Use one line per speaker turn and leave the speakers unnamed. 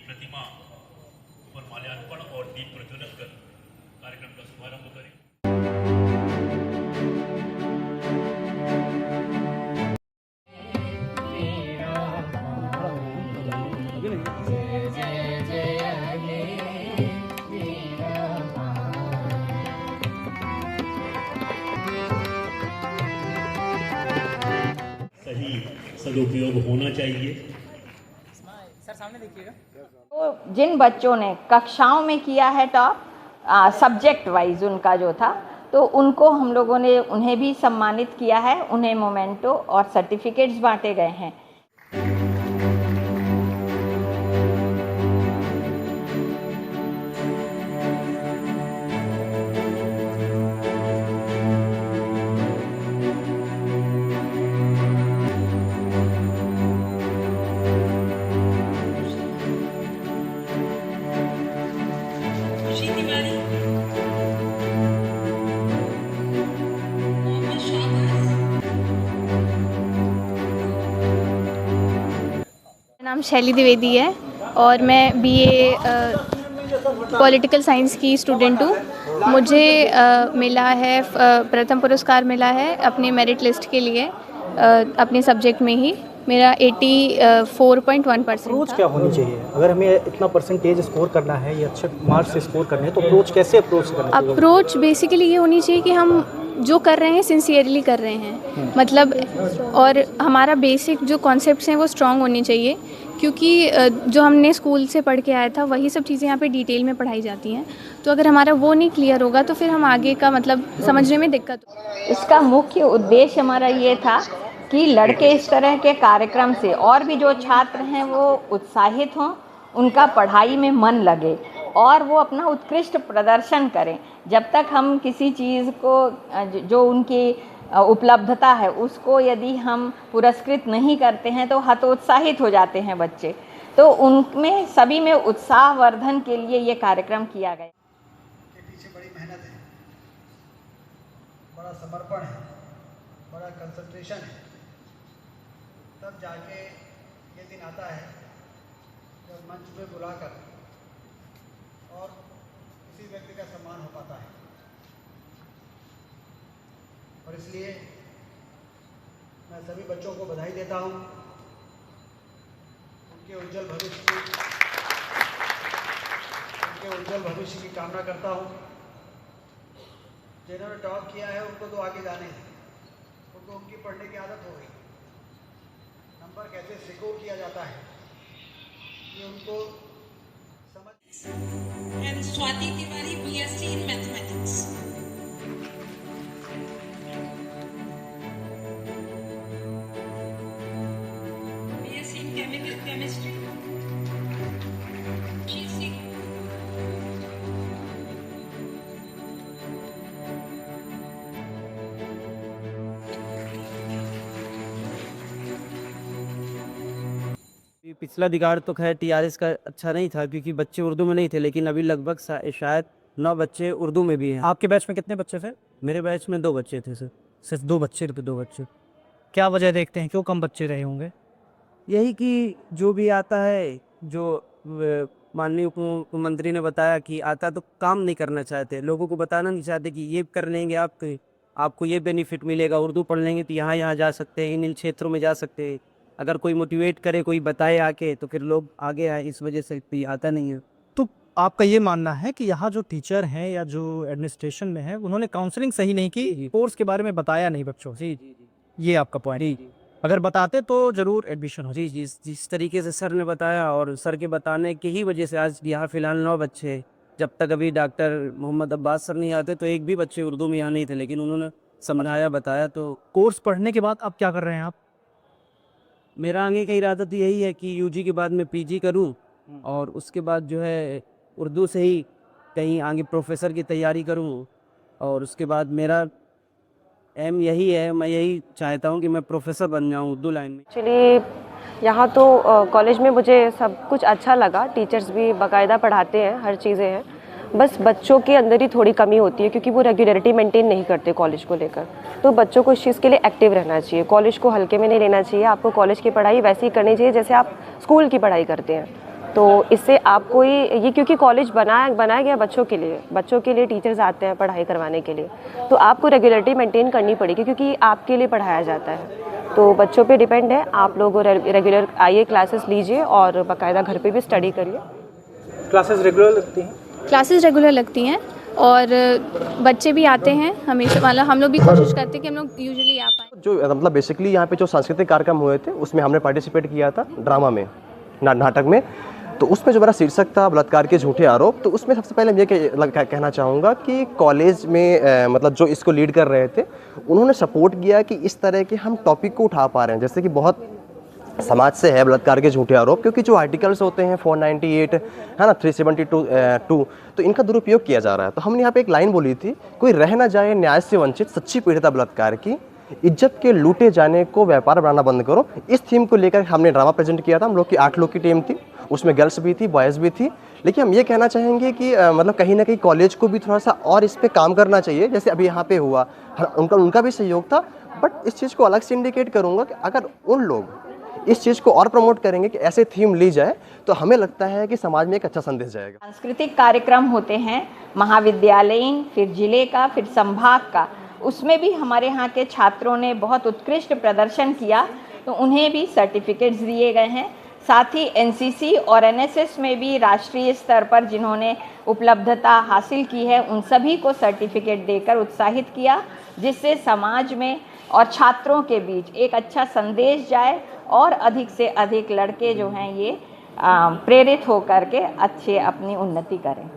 प्रतिमा पर माल्यार्पण और दीप प्रज्वलन कर कार्यक्रम का शुभारंभ करें। सही सदुपयोग होना चाहिए।
सर सामने देखिएगा।
तो जिन बच्चों ने कक्षाओं में किया है टॉप सब्जेक्ट वाइज उनका जो था, तो उनको हम लोगों ने उन्हें भी सम्मानित किया है, उन्हें मोमेंटो और सर्टिफिकेट्स बांटे गए हैं।
नाम शैली द्विवेदी है और मैं बीए पॉलिटिकल साइंस की स्टूडेंट हूँ। मुझे मिला है प्रथम पुरस्कार मिला है अपने मेरिट लिस्ट के लिए अपने सब्जेक्ट में ही। मेरा 84.1%
अप्रोच क्या होनी चाहिए अगर हमें इतना परसेंटेज स्कोर करना है या अच्छे मार्क्स से स्कोर करने हैं, तो अप्रोच कैसे अप्रोच करना चाहिए?
अप्रोच बेसिकली ये होनी चाहिए कि हम जो कर रहे हैं सिंसियरली कर रहे हैं, मतलब और हमारा बेसिक जो कॉन्सेप्ट्स हैं वो स्ट्रांग होने चाहिए, क्योंकि जो हमने स्कूल से पढ़ के आया था वही सब चीज़ें यहाँ पे डिटेल में पढ़ाई जाती हैं। तो अगर हमारा वो नहीं क्लियर होगा तो फिर हम आगे का मतलब समझने में दिक्कत होगी।
इसका मुख्य उद्देश्य हमारा ये था कि लड़के इस तरह के कार्यक्रम से और भी जो छात्र हैं वो उत्साहित हों, उनका पढ़ाई में मन लगे और वो अपना उत्कृष्ट प्रदर्शन करें। जब तक हम किसी चीज़ को जो उनकी उपलब्धता है उसको यदि हम पुरस्कृत नहीं करते हैं तो हतोत्साहित हो जाते हैं बच्चे। तो उनमें सभी में उत्साहवर्धन के लिए ये कार्यक्रम किया गया।
के पीछे बड़ी मेहनत है, बड़ा समर्पण है, बड़ा कंसंट्रेशन है, तब जाके ये दिन आता है जब मंच पे बुलाकर और किसी व्यक्ति का सम्मान हो पाता है। और इसलिए मैं सभी बच्चों को बधाई देता हूँ, उनके उज्जवल भविष्य की कामना करता हूँ। जिन्होंने टॉप किया है उनको तो आगे जाने हैं, उनको उनकी पढ़ने की आदत हो गई। नंबर कैसे सिक्योर किया जाता है ये उनको समझ।
And Swati Tiwari, BSc in Mathematics. BSc in Chemistry. She's
पिछला दिगाड़ तो खैर टीआरएस का अच्छा नहीं था क्योंकि बच्चे उर्दू में नहीं थे, लेकिन अभी लगभग शायद 9 बच्चे उर्दू में भी हैं।
आपके बैच में कितने बच्चे थे?
मेरे बैच में 2 बच्चे थे सर।
सिर्फ 2 बच्चे? 2 बच्चे। क्या वजह देखते हैं, क्यों कम बच्चे रहे होंगे?
यही कि जो भी आता है, जो माननीय उप मुख्यमंत्री ने बताया कि आता तो काम नहीं करना चाहते, लोगों को बताना नहीं चाहते कि ये कर लेंगे आपको ये बेनिफिट मिलेगा, उर्दू पढ़ लेंगे तो यहाँ जा सकते हैं, इन क्षेत्रों में जा सकते हैं। अगर कोई मोटिवेट करे, कोई बताए आके, तो फिर लोग आगे आए। इस वजह से कोई आता नहीं है।
तो आपका ये मानना है कि यहाँ जो टीचर हैं या जो एडमिनिस्ट्रेशन में है उन्होंने काउंसलिंग सही नहीं की, कोर्स के बारे में बताया नहीं बच्चों?
जी जी जी,
ये आपका पॉइंट। अगर बताते तो जरूर एडमिशन हो।
जी जी, जिस तरीके से सर ने बताया और सर के बताने की ही वजह से आज यहाँ फिलहाल 9 बच्चे हैं। जब तक अभी डॉक्टर मोहम्मद अब्बास सर नहीं आते तो एक भी बच्चे उर्दू में यहाँ नहीं थे, लेकिन उन्होंने समझाया, बताया। तो
कोर्स पढ़ने के बाद आप क्या कर रहे हैं? आप
मेरा आगे का इरादा तो यही है कि यूजी के बाद मैं पीजी करूं और उसके बाद जो है उर्दू से ही कहीं आगे प्रोफेसर की तैयारी करूं। और उसके बाद मेरा एम यही है, मैं यही चाहता हूं कि मैं प्रोफेसर बन जाऊं उर्दू लाइन में।
एक्चुअली यहाँ तो कॉलेज में मुझे सब कुछ अच्छा लगा, टीचर्स भी बाकायदा पढ़ाते हैं, हर चीज़ें हैं। बस बच्चों के अंदर ही थोड़ी कमी होती है क्योंकि वो रेगुलरिटी मेंटेन नहीं करते कॉलेज को लेकर। तो बच्चों को इस चीज़ के लिए एक्टिव रहना चाहिए, कॉलेज को हल्के में नहीं लेना चाहिए। आपको कॉलेज की पढ़ाई वैसे ही करनी चाहिए जैसे आप स्कूल की पढ़ाई करते हैं। तो इससे आपको ये क्योंकि कॉलेज बनाया गया बच्चों के लिए टीचर्स आते हैं पढ़ाई करवाने के लिए, तो आपको रेगुलरिटी मेंटेन करनी पड़ेगी क्योंकि आपके लिए पढ़ाया जाता है। तो बच्चों पे डिपेंड है, आप लोग रेगुलर आइए, क्लासेस लीजिए और बाकायदा घर पे भी स्टडी करिए।
क्लासेस रेगुलर लगती हैं?
क्लासेस रेगुलर लगती हैं और बच्चे भी आते हैं हमेशा, मतलब हम लोग भी कोशिश करते हैं कि हम लोग यूजुअली आ पाएँ।
जो मतलब बेसिकली यहाँ पे जो सांस्कृतिक कार्यक्रम हुए थे उसमें हमने पार्टिसिपेट किया था ड्रामा में, नाटक में। तो उसमें जो मेरा शीर्षक था बलात्कार के झूठे आरोप, तो उसमें सबसे पहले मैं ये कहना चाहूँगा कि कॉलेज में मतलब जो इसको लीड कर रहे थे उन्होंने सपोर्ट किया कि इस तरह के हम टॉपिक को उठा पा रहे हैं, जैसे कि बहुत समाज से है बलात्कार के झूठे आरोप, क्योंकि जो आर्टिकल्स होते हैं 498 है ना, 372 तो इनका दुरुपयोग किया जा रहा है। तो हमने यहाँ पे एक लाइन बोली थी, कोई रह ना जाए न्याय से वंचित, सच्ची पीड़िता बलात्कार की, इज्जत के लूटे जाने को व्यापार बनाना बंद करो। इस थीम को लेकर हमने ड्रामा प्रेजेंट किया था। हम लोग की 8 लोग की टीम थी, उसमें गर्ल्स भी थी, बॉयज़ भी थी। लेकिन हम ये कहना चाहेंगे कि मतलब कहीं ना कहीं कॉलेज को भी थोड़ा सा और इस पर काम करना चाहिए, जैसे अभी यहाँ पे हुआ, उनका भी सहयोग था। बट इस चीज़ को अलग से इंडिकेट करूँगा कि अगर उन लोग इस चीज़ को और प्रमोट करेंगे कि ऐसे थीम ली जाए, तो हमें लगता है कि समाज में एक अच्छा संदेश जाएगा।
सांस्कृतिक कार्यक्रम होते हैं महाविद्यालयीन, फिर जिले का, फिर संभाग का, उसमें भी हमारे यहाँ के छात्रों ने बहुत उत्कृष्ट प्रदर्शन किया, तो उन्हें भी सर्टिफिकेट्स दिए गए हैं। साथ ही एनसीसी और एनएसएस में भी राष्ट्रीय स्तर पर जिन्होंने उपलब्धता हासिल की है, उन सभी को सर्टिफिकेट देकर उत्साहित किया, जिससे समाज में और छात्रों के बीच एक अच्छा संदेश जाए और अधिक से अधिक लड़के जो हैं ये प्रेरित होकर के अच्छे अपनी उन्नति करें।